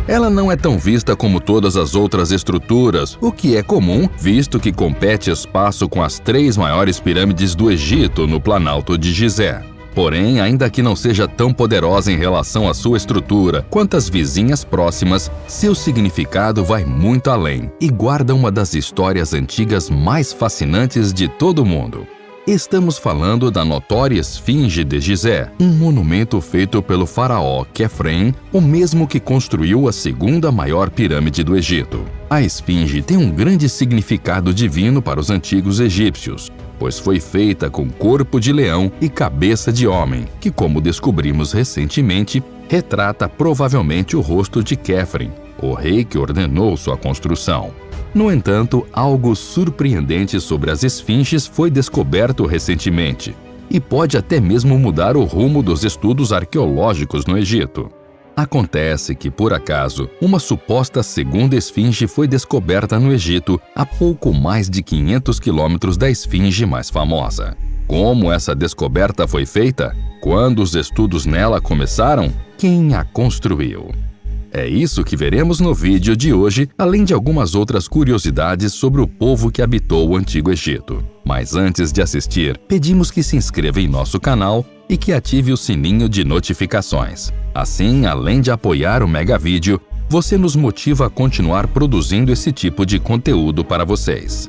Ela não é tão vista como todas as outras estruturas, o que é comum, visto que compete espaço com as 3 maiores pirâmides do Egito no Planalto de Gizé. Porém, ainda que não seja tão poderosa em relação à sua estrutura quanto as vizinhas próximas, seu significado vai muito além e guarda uma das histórias antigas mais fascinantes de todo o mundo. Estamos falando da notória Esfinge de Gizé, um monumento feito pelo faraó Quefren, o mesmo que construiu a 2ª maior pirâmide do Egito. A Esfinge tem um grande significado divino para os antigos egípcios, pois foi feita com corpo de leão e cabeça de homem, que, como descobrimos recentemente, retrata provavelmente o rosto de Quefren, o rei que ordenou sua construção. No entanto, algo surpreendente sobre as esfinges foi descoberto recentemente, e pode até mesmo mudar o rumo dos estudos arqueológicos no Egito. Acontece que, por acaso, uma suposta 2ª esfinge foi descoberta no Egito a pouco mais de 500 quilômetros da esfinge mais famosa. Como essa descoberta foi feita? Quando os estudos nela começaram? Quem a construiu? É isso que veremos no vídeo de hoje, além de algumas outras curiosidades sobre o povo que habitou o Antigo Egito. Mas antes de assistir, pedimos que se inscreva em nosso canal e que ative o sininho de notificações. Assim, além de apoiar o Mega Vídeo, você nos motiva a continuar produzindo esse tipo de conteúdo para vocês.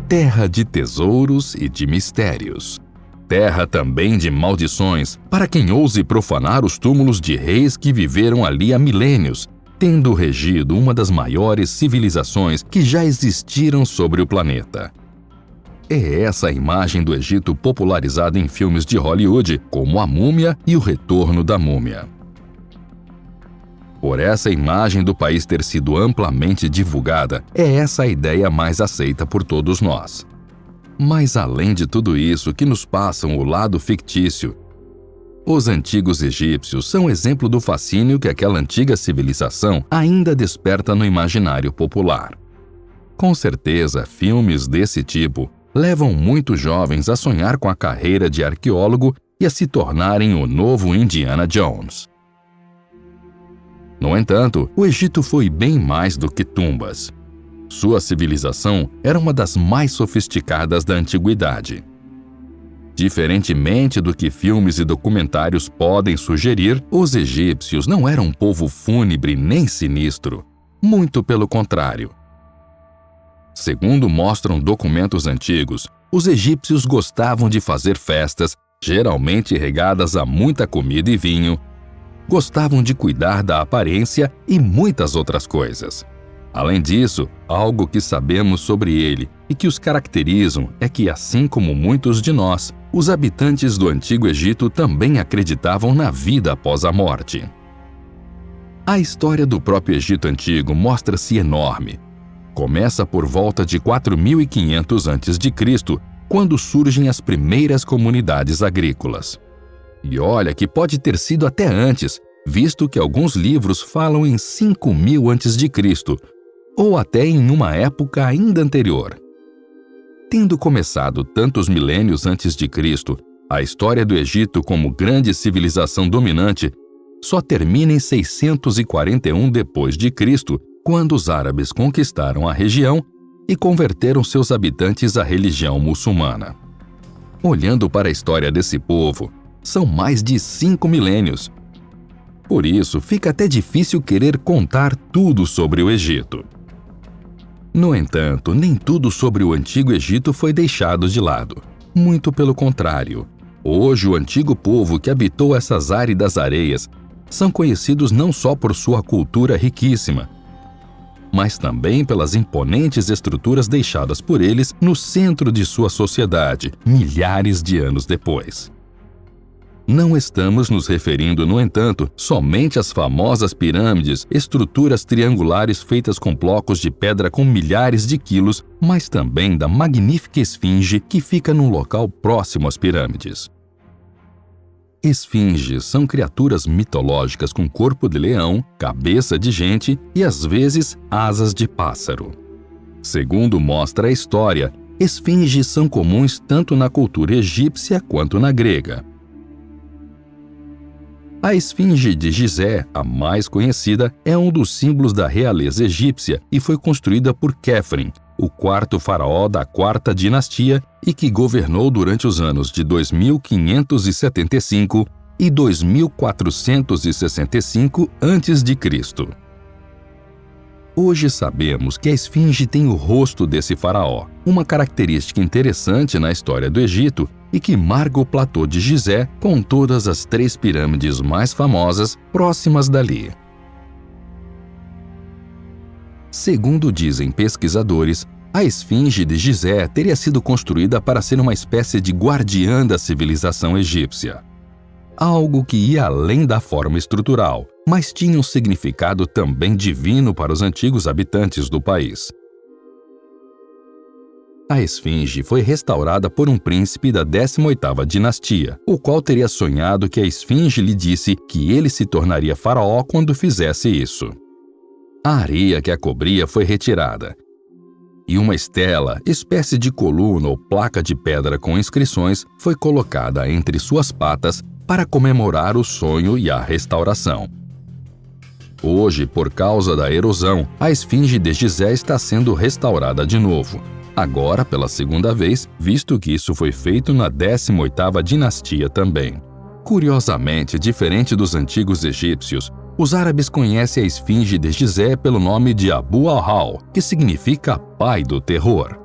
Terra de tesouros e de mistérios. Terra também de maldições, para quem ouse profanar os túmulos de reis que viveram ali há milênios, tendo regido uma das maiores civilizações que já existiram sobre o planeta. É essa a imagem do Egito popularizada em filmes de Hollywood, como A Múmia e O Retorno da Múmia. Por essa imagem do país ter sido amplamente divulgada, é essa a ideia mais aceita por todos nós. Mas além de tudo isso que nos passam o lado fictício, os antigos egípcios são exemplo do fascínio que aquela antiga civilização ainda desperta no imaginário popular. Com certeza, filmes desse tipo levam muitos jovens a sonhar com a carreira de arqueólogo e a se tornarem o novo Indiana Jones. No entanto, o Egito foi bem mais do que tumbas. Sua civilização era uma das mais sofisticadas da antiguidade. Diferentemente do que filmes e documentários podem sugerir, os egípcios não eram um povo fúnebre nem sinistro. Muito pelo contrário. Segundo mostram documentos antigos, os egípcios gostavam de fazer festas, geralmente regadas a muita comida e vinho, gostavam de cuidar da aparência e muitas outras coisas. Além disso, algo que sabemos sobre ele e que os caracterizam é que, assim como muitos de nós, os habitantes do Antigo Egito também acreditavam na vida após a morte. A história do próprio Egito Antigo mostra-se enorme. Começa por volta de 4500 a.C., quando surgem as primeiras comunidades agrícolas. E olha que pode ter sido até antes, visto que alguns livros falam em 5000 a.C., ou até em uma época ainda anterior. Tendo começado tantos milênios antes de Cristo, a história do Egito como grande civilização dominante só termina em 641 d.C., quando os árabes conquistaram a região e converteram seus habitantes à religião muçulmana. Olhando para a história desse povo, são mais de 5 milênios. Por isso, fica até difícil querer contar tudo sobre o Egito. No entanto, nem tudo sobre o Antigo Egito foi deixado de lado. Muito pelo contrário. Hoje, o antigo povo que habitou essas áridas areias são conhecidos não só por sua cultura riquíssima, mas também pelas imponentes estruturas deixadas por eles no centro de sua sociedade, milhares de anos depois. Não estamos nos referindo, no entanto, somente às famosas pirâmides, estruturas triangulares feitas com blocos de pedra com milhares de quilos, mas também da magnífica esfinge que fica num local próximo às pirâmides. Esfinges são criaturas mitológicas com corpo de leão, cabeça de gente e, às vezes, asas de pássaro. Segundo mostra a história, esfinges são comuns tanto na cultura egípcia quanto na grega. A esfinge de Gizé, a mais conhecida, é um dos símbolos da realeza egípcia e foi construída por Quefren, o quarto faraó da quarta dinastia e que governou durante os anos de 2575 e 2465 a.C. Hoje sabemos que a esfinge tem o rosto desse faraó, uma característica interessante na história do Egito e que marca o platô de Gizé com todas as 3 pirâmides mais famosas próximas dali. Segundo dizem pesquisadores, a esfinge de Gizé teria sido construída para ser uma espécie de guardiã da civilização egípcia. Algo que ia além da forma estrutural, mas tinha um significado também divino para os antigos habitantes do país. A esfinge foi restaurada por um príncipe da 18ª dinastia, o qual teria sonhado que a esfinge lhe disse que ele se tornaria faraó quando fizesse isso. A areia que a cobria foi retirada, e uma estela, espécie de coluna ou placa de pedra com inscrições, foi colocada entre suas patas para comemorar o sonho e a restauração. Hoje, por causa da erosão, a esfinge de Gizé está sendo restaurada de novo, agora pela segunda vez, visto que isso foi feito na 18ª dinastia também. Curiosamente, diferente dos antigos egípcios, os árabes conhecem a esfinge de Gizé pelo nome de Abu al-Hal, que significa pai do terror.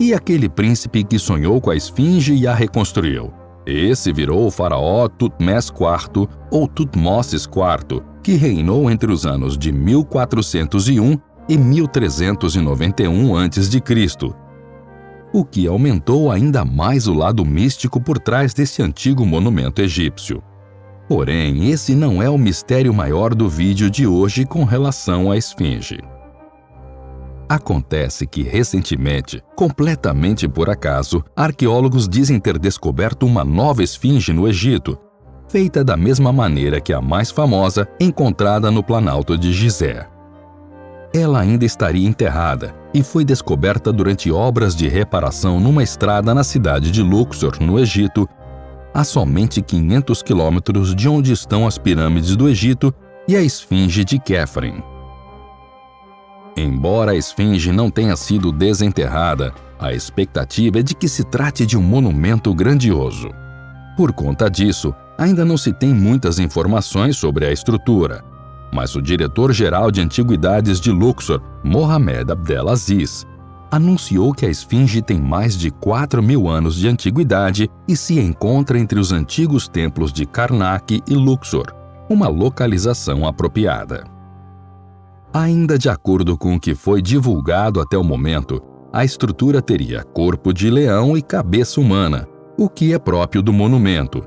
E aquele príncipe que sonhou com a esfinge e a reconstruiu? Esse virou o faraó Tutmés IV ou Tutmoses IV, que reinou entre os anos de 1401 e 1391 a.C., o que aumentou ainda mais o lado místico por trás desse antigo monumento egípcio. Porém, esse não é o mistério maior do vídeo de hoje com relação à esfinge. Acontece que, recentemente, completamente por acaso, arqueólogos dizem ter descoberto uma nova esfinge no Egito, feita da mesma maneira que a mais famosa encontrada no Planalto de Gizé. Ela ainda estaria enterrada e foi descoberta durante obras de reparação numa estrada na cidade de Luxor, no Egito, a somente 500 quilômetros de onde estão as pirâmides do Egito e a esfinge de Quefren. Embora a esfinge não tenha sido desenterrada, a expectativa é de que se trate de um monumento grandioso. Por conta disso, ainda não se tem muitas informações sobre a estrutura, mas o diretor-geral de antiguidades de Luxor, Mohamed Abdelaziz, anunciou que a esfinge tem mais de 4.000 anos de antiguidade e se encontra entre os antigos templos de Karnak e Luxor, uma localização apropriada. Ainda de acordo com o que foi divulgado até o momento, a estrutura teria corpo de leão e cabeça humana, o que é próprio do monumento.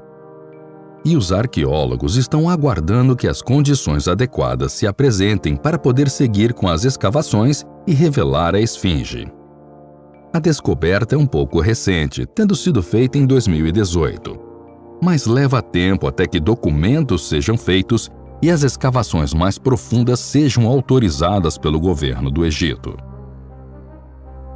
E os arqueólogos estão aguardando que as condições adequadas se apresentem para poder seguir com as escavações e revelar a esfinge. A descoberta é um pouco recente, tendo sido feita em 2018. Mas leva tempo até que documentos sejam feitos e as escavações mais profundas sejam autorizadas pelo governo do Egito.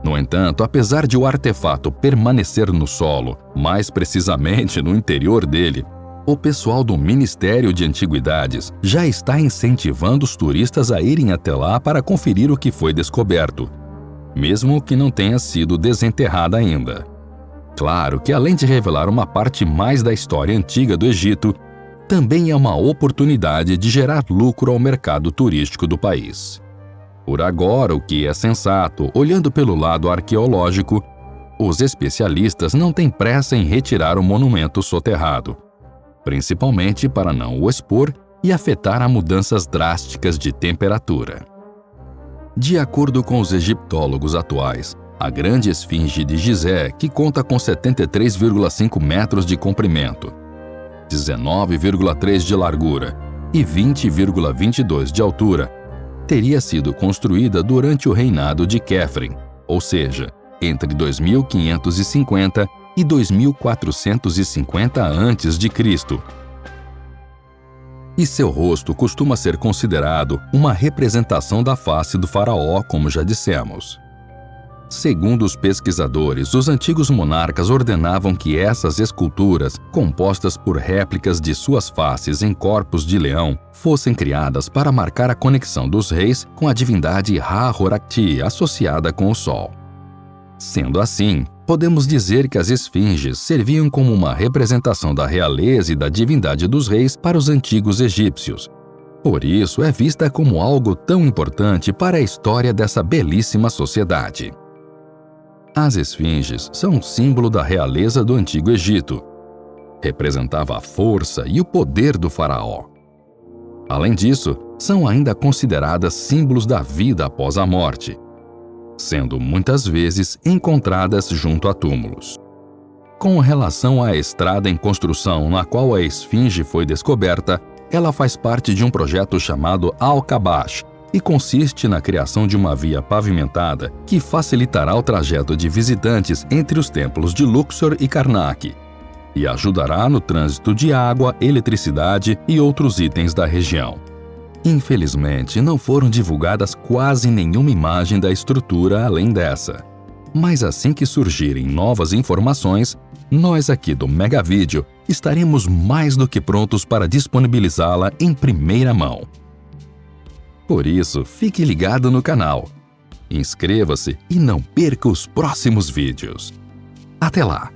No entanto, apesar de o artefato permanecer no solo, mais precisamente no interior dele, o pessoal do Ministério de Antiguidades já está incentivando os turistas a irem até lá para conferir o que foi descoberto, mesmo que não tenha sido desenterrada ainda. Claro que, além de revelar uma parte mais da história antiga do Egito, também é uma oportunidade de gerar lucro ao mercado turístico do país. Por agora, o que é sensato, olhando pelo lado arqueológico, os especialistas não têm pressa em retirar o monumento soterrado, principalmente para não o expor e afetar a mudanças drásticas de temperatura. De acordo com os egiptólogos atuais, a grande esfinge de Gizé, que conta com 73,5 metros de comprimento, 19,3 de largura e 20,22 de altura, teria sido construída durante o reinado de Quefren, ou seja, entre 2550 e 2450 a.C. E seu rosto costuma ser considerado uma representação da face do faraó, como já dissemos. Segundo os pesquisadores, os antigos monarcas ordenavam que essas esculturas, compostas por réplicas de suas faces em corpos de leão, fossem criadas para marcar a conexão dos reis com a divindade Ra-Horakhti associada com o Sol. Sendo assim, podemos dizer que as esfinges serviam como uma representação da realeza e da divindade dos reis para os antigos egípcios. Por isso, é vista como algo tão importante para a história dessa belíssima sociedade. As esfinges são um símbolo da realeza do Antigo Egito. Representava a força e o poder do faraó. Além disso, são ainda consideradas símbolos da vida após a morte, sendo muitas vezes encontradas junto a túmulos. Com relação à estrada em construção na qual a esfinge foi descoberta, ela faz parte de um projeto chamado Al-Kabash e consiste na criação de uma via pavimentada que facilitará o trajeto de visitantes entre os templos de Luxor e Karnak e ajudará no trânsito de água, eletricidade e outros itens da região. Infelizmente, não foram divulgadas quase nenhuma imagem da estrutura além dessa. Mas assim que surgirem novas informações, nós aqui do Mega Vídeo estaremos mais do que prontos para disponibilizá-la em primeira mão. Por isso, fique ligado no canal, inscreva-se e não perca os próximos vídeos. Até lá!